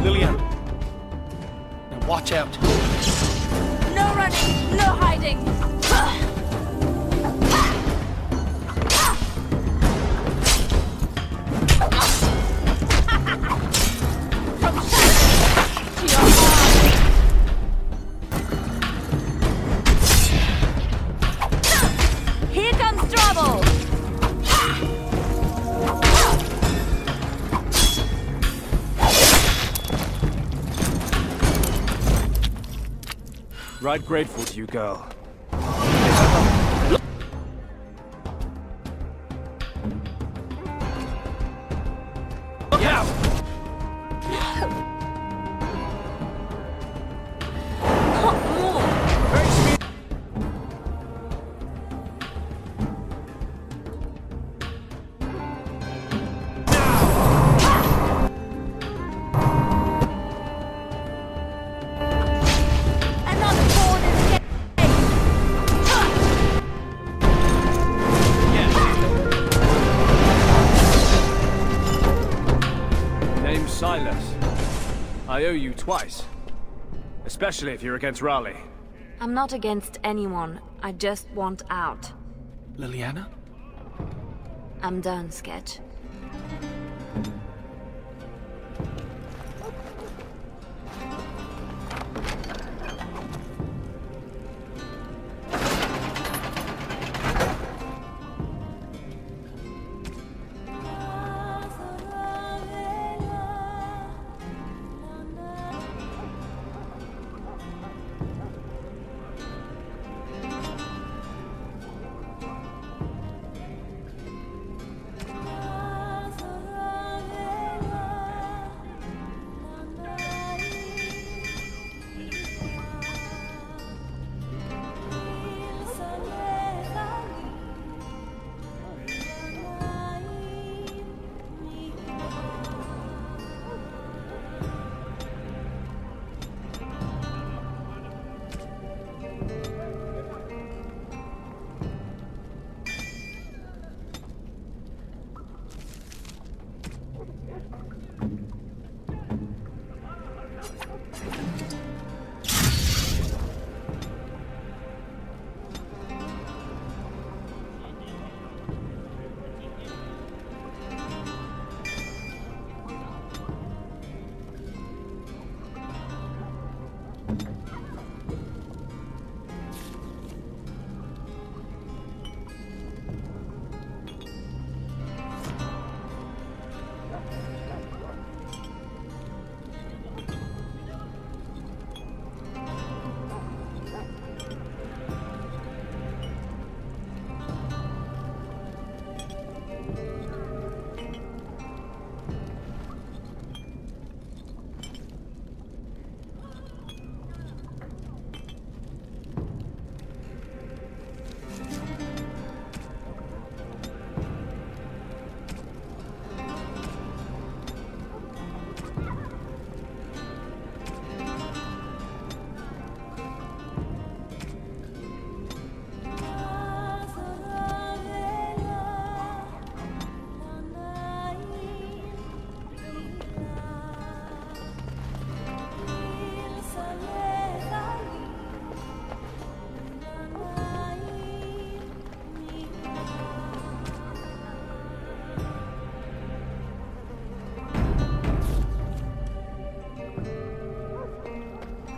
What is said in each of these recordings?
Lillian. Now watch out. No running, no hiding. Right grateful to you, girl. Look out! Sylas. I owe you twice. Especially if you're against Raleigh. I'm not against anyone. I just want out. Liliana? I'm done, Sketch.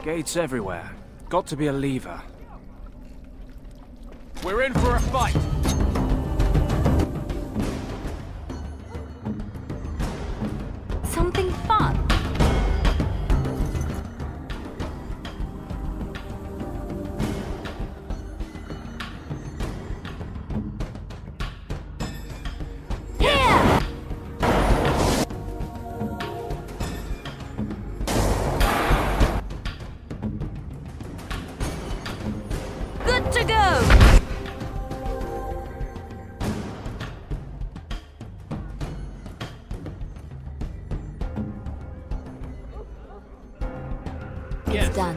Gates everywhere. Got to be a lever. We're in for a fight! Something fun. It's done.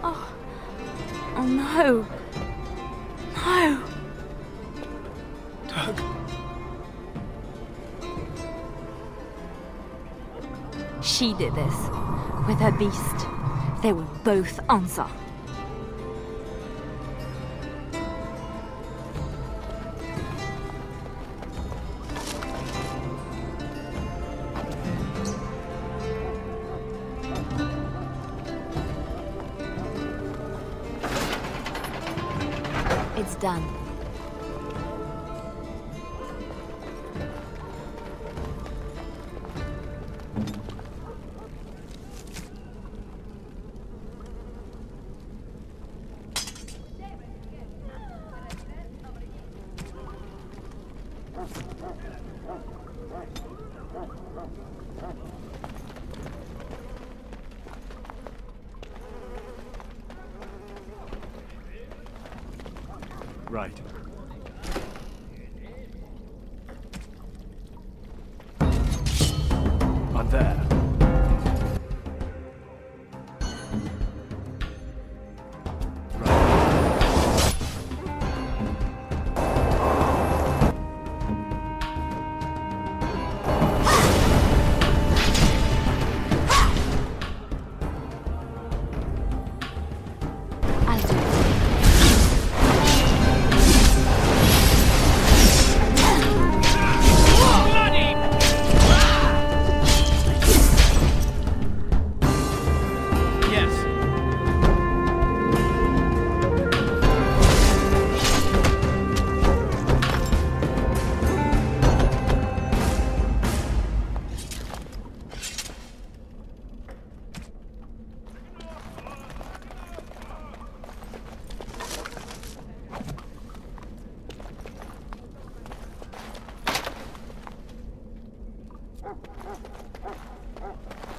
Oh. Oh no. No. Tug. She did this. With her beast. They will both answer. It's done. Right. I'm there.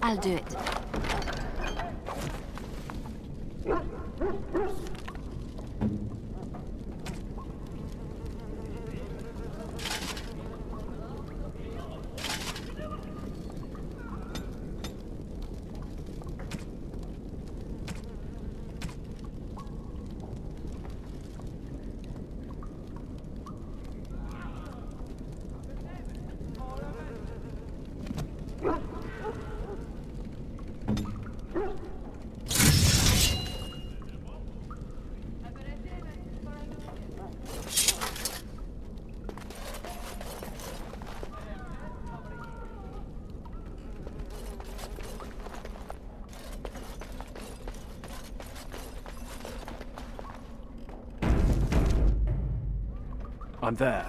I'll do it. I'm there.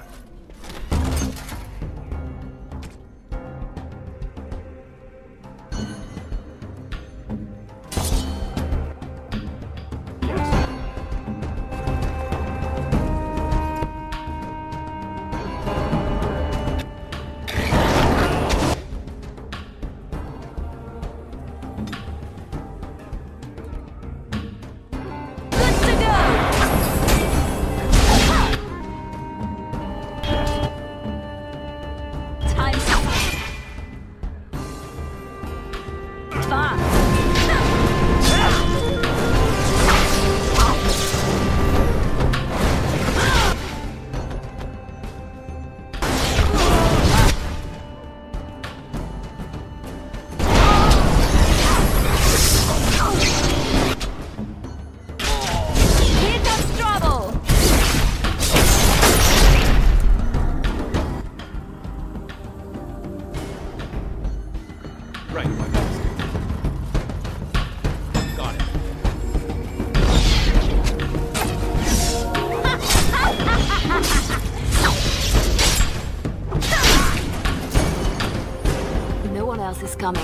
Is coming.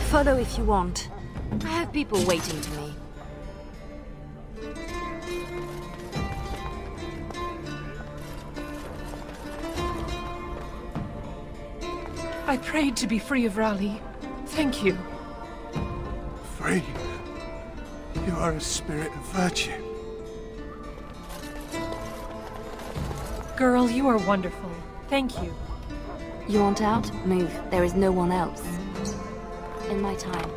Follow if you want. I have people waiting for me. I prayed to be free of Raleigh. Thank you. Free? You are a spirit of virtue. Girl, you are wonderful. Thank you. You want out? Move. There is no one else. In my time.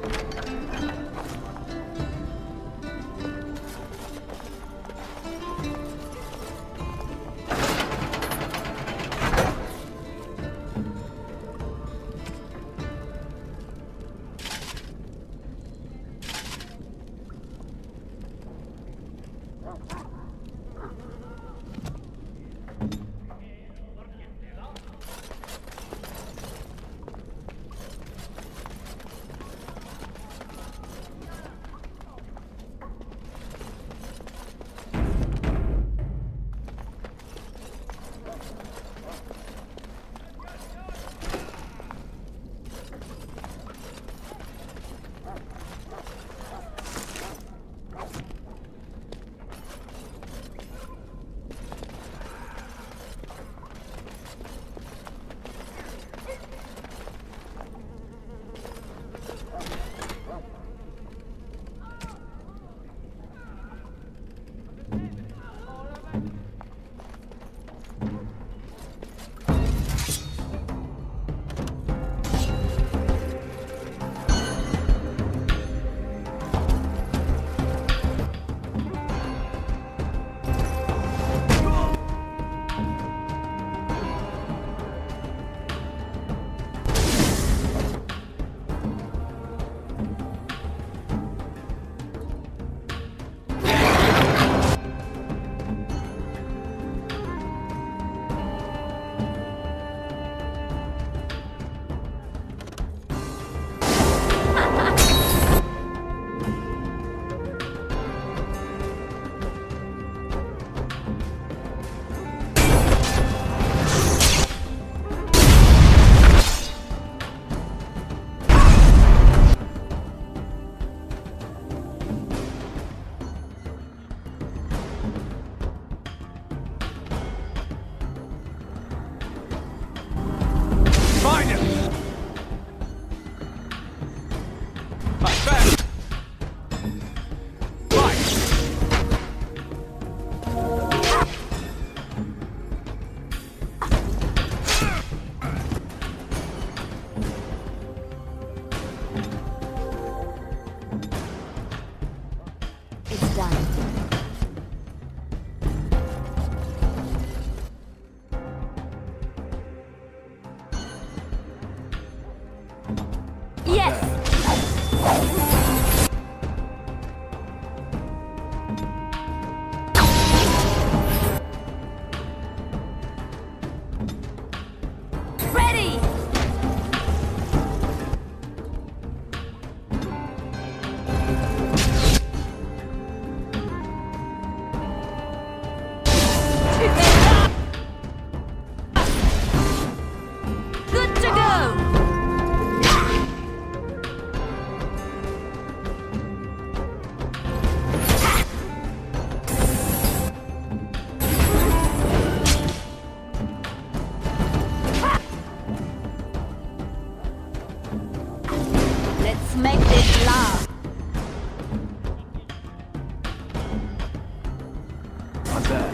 I'm there.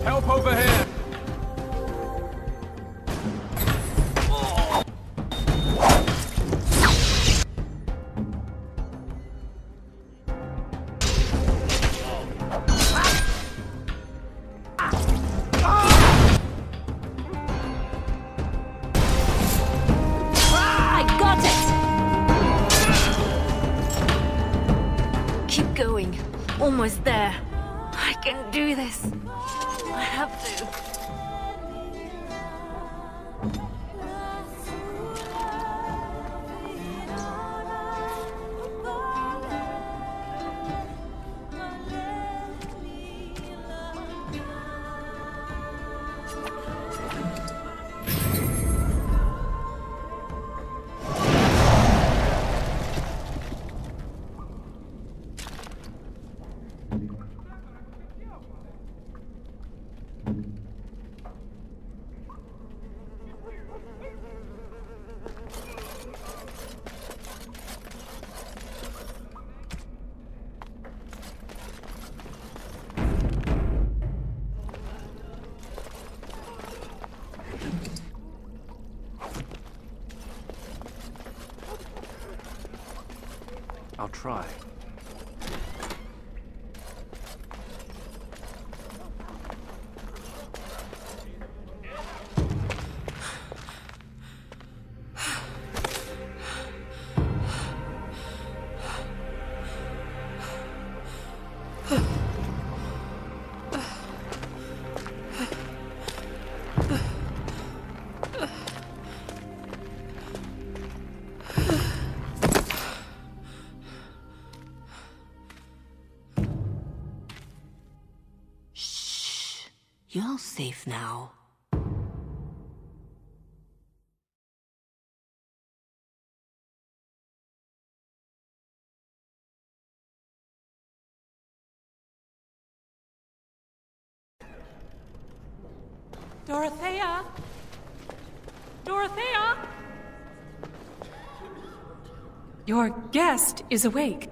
Help over here! I got it! Keep going. Almost there. I can do this. I have to. I'll try. You're safe now. Dorothea? Dorothea? Your guest is awake.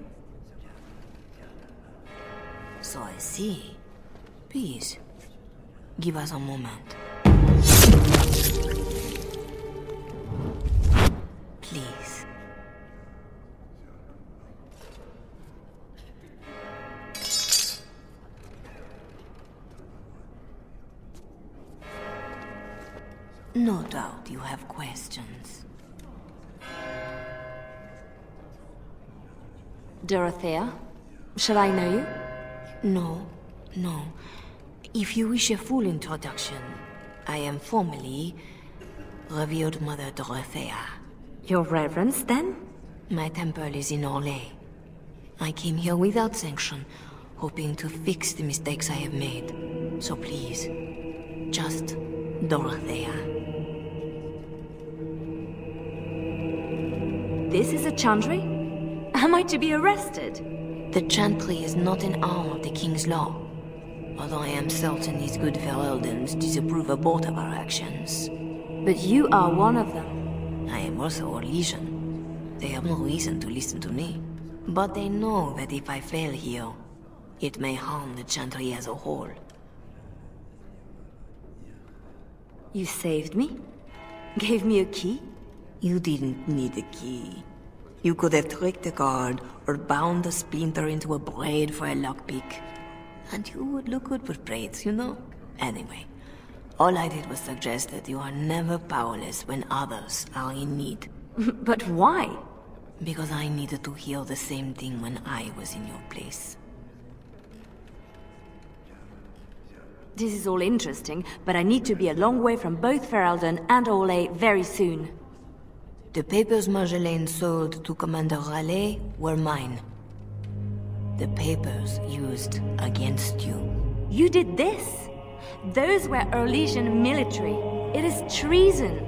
So I see. Please, give us a moment. Please. No doubt you have questions. Dorothea, shall I know you? No, no. If you wish a full introduction, I am formally Revered Mother Dorothea. Your Reverence, then? My temple is in Orlais. I came here without sanction, hoping to fix the mistakes I have made. So please, just Dorothea. This is a chantry? Am I to be arrested? The chantry is not an arm of the King's law. Although I am certain these good Ferelden's disapprove of both of our actions. But you are one of them. I am also a legion. They have no reason to listen to me. But they know that if I fail here, it may harm the chantry as a whole. You saved me? Gave me a key? You didn't need a key. You could have tricked the guard, or bound a splinter into a braid for a lockpick. And you would look good with braids, you know? Anyway, all I did was suggest that you are never powerless when others are in need. But why? Because I needed to hear the same thing when I was in your place. This is all interesting, but I need to be a long way from both Ferelden and Orlais very soon. The papers Marjolaine sold to Commander Ralleya were mine. The papers used against you. You did this? Those were Orlesian military. It is treason.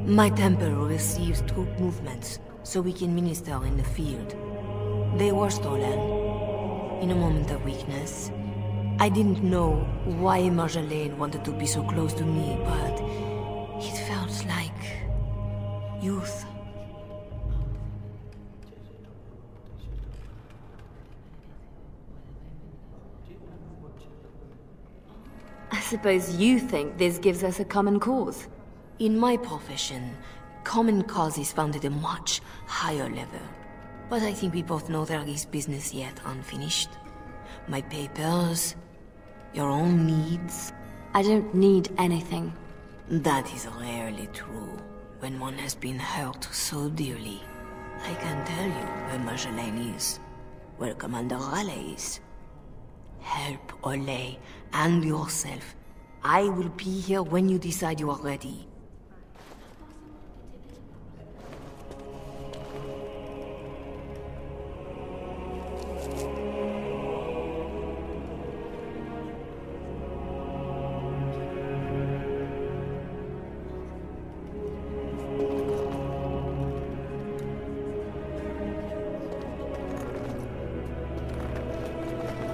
My temple receives troop movements, so we can minister in the field. They were stolen. in a moment of weakness. I didn't know why Marjolaine wanted to be so close to me, but it felt like youth. I suppose you think this gives us a common cause? In my profession, common cause is found at a much higher level. But I think we both know there is business yet unfinished. My papers, your own needs. I don't need anything. That is rarely true when one has been hurt so dearly. I can tell you where Marjolaine is, where Commander Ralleya is. Help Ole and yourself. I will be here when you decide you are ready.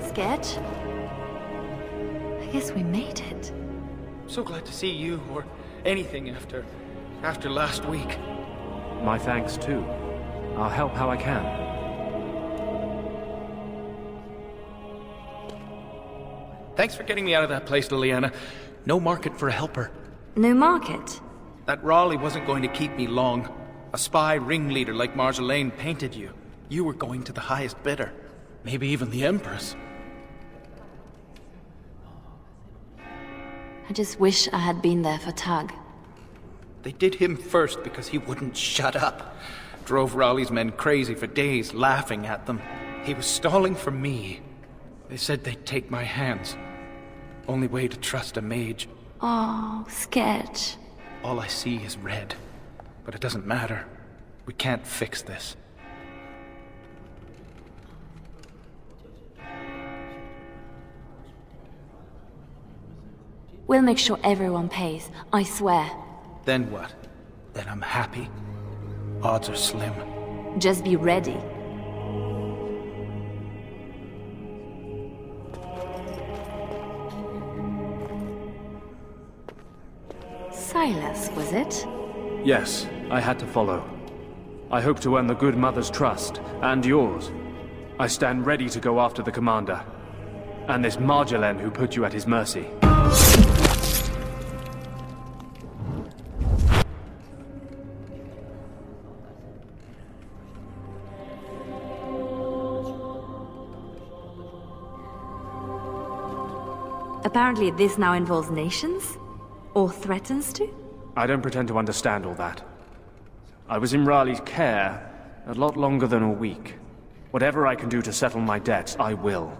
Sketch? I guess we made it. So glad to see you, or anything after last week. My thanks too. I'll help how I can. Thanks for getting me out of that place, Leliana. No market for a helper. No market? That Raleigh wasn't going to keep me long. A spy ringleader like Marjolaine painted you. You were going to the highest bidder. Maybe even the Empress. I just wish I had been there for Tag. They did him first because he wouldn't shut up. Drove Raleigh's men crazy for days, laughing at them. He was stalling for me. They said they'd take my hands. Only way to trust a mage. Oh, Sketch. All I see is red. But it doesn't matter. We can't fix this. We'll make sure everyone pays, I swear. Then what? Then I'm happy. Odds are slim. Just be ready. Sайлас, was it? Yes, I had to follow. I hope to earn the good mother's trust, and yours. I stand ready to go after the commander. And this Marjolaine who put you at his mercy. Apparently this now involves nations? Or threatens to? I don't pretend to understand all that. I was in Raleigh's care a lot longer than a week. Whatever I can do to settle my debts, I will.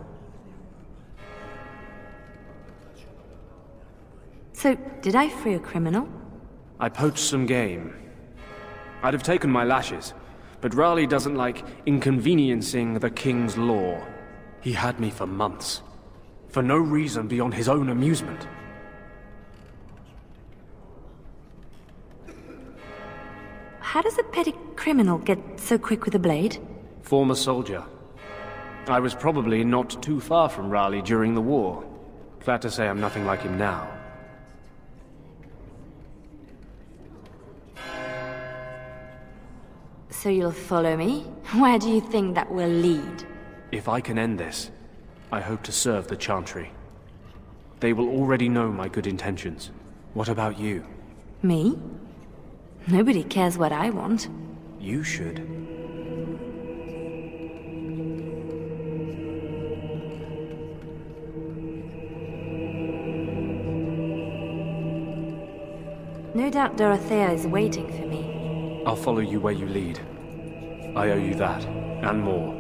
So, did I free a criminal? I poached some game. I'd have taken my lashes, but Raleigh doesn't like inconveniencing the king's law. He had me for months. For no reason beyond his own amusement. How does a petty criminal get so quick with a blade? Former soldier. I was probably not too far from Raleigh during the war. Glad to say I'm nothing like him now. So you'll follow me? Where do you think that will lead? If I can end this, I hope to serve the Chantry. They will already know my good intentions. What about you? Me? Nobody cares what I want. You should. No doubt Dorothea is waiting for me. I'll follow you where you lead. I owe you that, and more.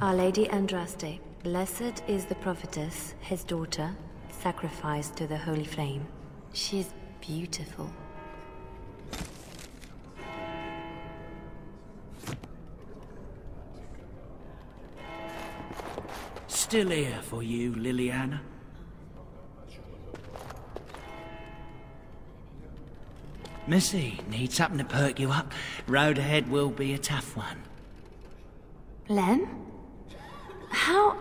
Our Lady Andraste, blessed is the prophetess, his daughter, sacrificed to the holy flame. She is beautiful. Still here for you, Leliana. Missy, need something to perk you up? Road ahead will be a tough one. Lem? How?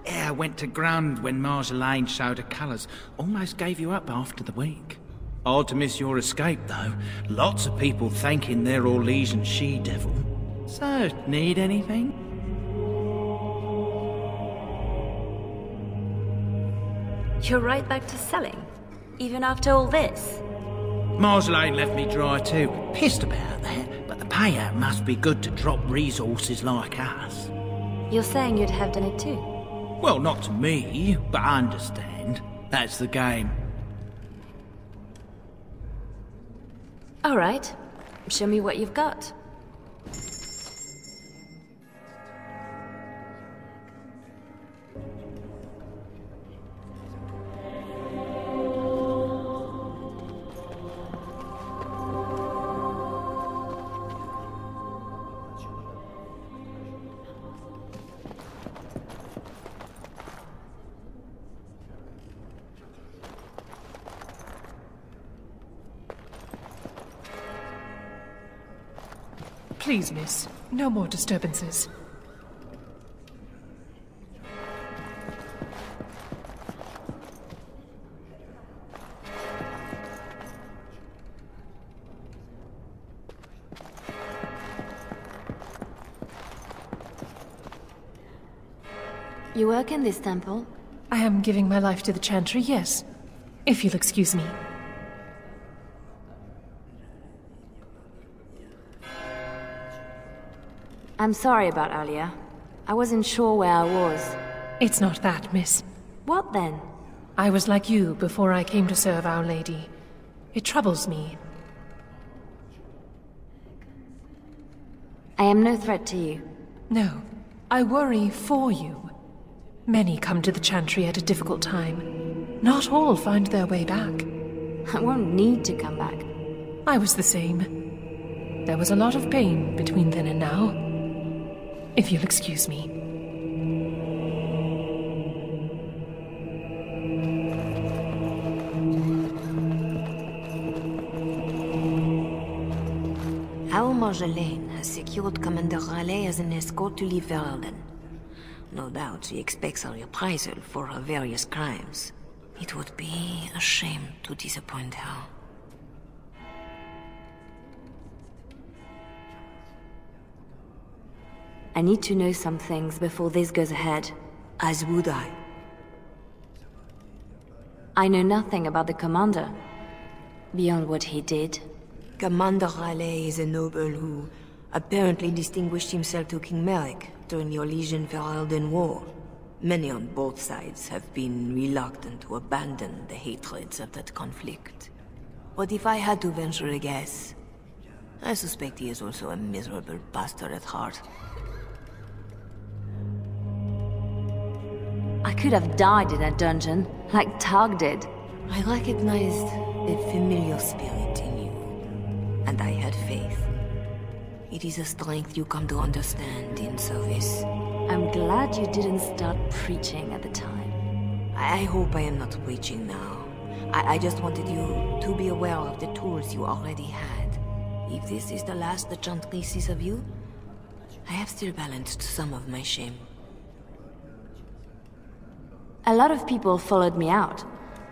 Yeah, I went to ground when Marjolaine showed her colours. Almost gave you up after the week. Hard to miss your escape, though. Lots of people thanking their Orlesian she-devil. So, need anything? You're right back to selling? Even after all this? Marjolaine left me dry too. Pissed about that, but the payout must be good to drop resources like us. You're saying you'd have done it too? Well, not to me, but I understand. That's the game. All right. Show me what you've got. Please, miss. No more disturbances. You work in this temple? I am giving my life to the Chantry, yes. If you'll excuse me. I'm sorry about earlier. I wasn't sure where I was. It's not that, miss. What then? I was like you before I came to serve Our Lady. It troubles me. I am no threat to you. No, I worry for you. Many come to the Chantry at a difficult time. Not all find their way back. I won't need to come back. I was the same. There was a lot of pain between then and now. If you'll excuse me. Our Marjolaine has secured Commander Ralleia as an escort to leave Veralden. No doubt she expects a reprisal for her various crimes. It would be a shame to disappoint her. I need to know some things before this goes ahead. As would I. I know nothing about the commander, beyond what he did. Commander Ralleia is a noble who apparently distinguished himself to King Merrick during the Orlesian-Veralden War. Many on both sides have been reluctant to abandon the hatreds of that conflict. But if I had to venture a guess, I suspect he is also a miserable bastard at heart. I could have died in a dungeon, like Tag did. I recognized a familiar spirit in you, and I had faith. It is a strength you come to understand in service. I'm glad you didn't start preaching at the time. I hope I am not preaching now. I just wanted you to be aware of the tools you already had. If this is the last the Chantry sees of you, I have still balanced some of my shame. A lot of people followed me out.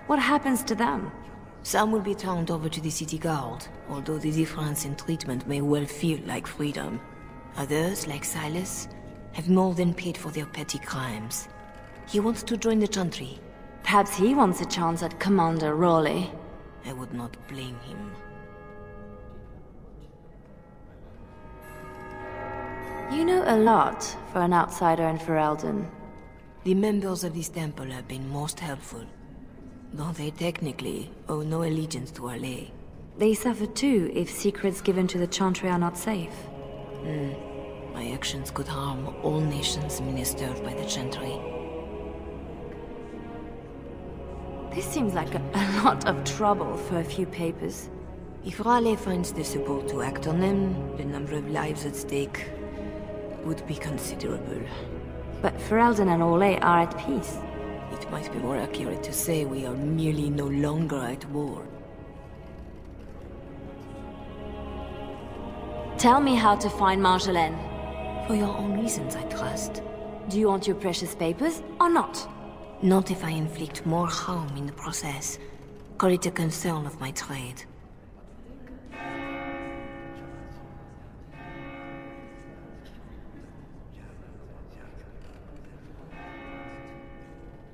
What happens to them? Some will be turned over to the city guard, although the difference in treatment may well feel like freedom. Others, like Sайлас, have more than paid for their petty crimes. He wants to join the Chantry. Perhaps he wants a chance at Commander Raleigh. I would not blame him. You know a lot for an outsider in Veralden. The members of this temple have been most helpful, though they technically owe no allegiance to Raleigh. They suffer too if secrets given to the Chantry are not safe. My actions could harm all nations ministered by the Chantry. This seems like a lot of trouble for a few papers. If Raleigh finds the support to act on them, the number of lives at stake would be considerable. But Ferelden and Ole are at peace. It might be more accurate to say we are merely no longer at war. Tell me how to find Marjolaine. For your own reasons, I trust. Do you want your precious papers, or not? Not if I inflict more harm in the process. Call it a concern of my trade.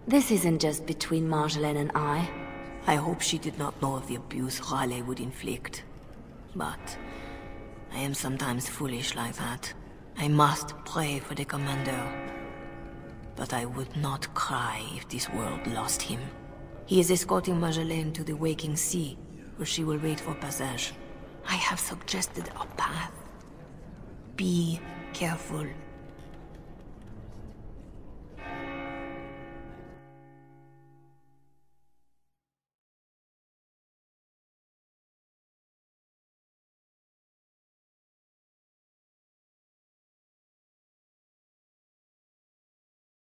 This isn't just between Marjolaine and I. I hope she did not know of the abuse Raleigh would inflict. But I am sometimes foolish like that. I must pray for the commander. But I would not cry if this world lost him. He is escorting Marjolaine to the waking sea, where she will wait for passage. I have suggested a path. Be careful.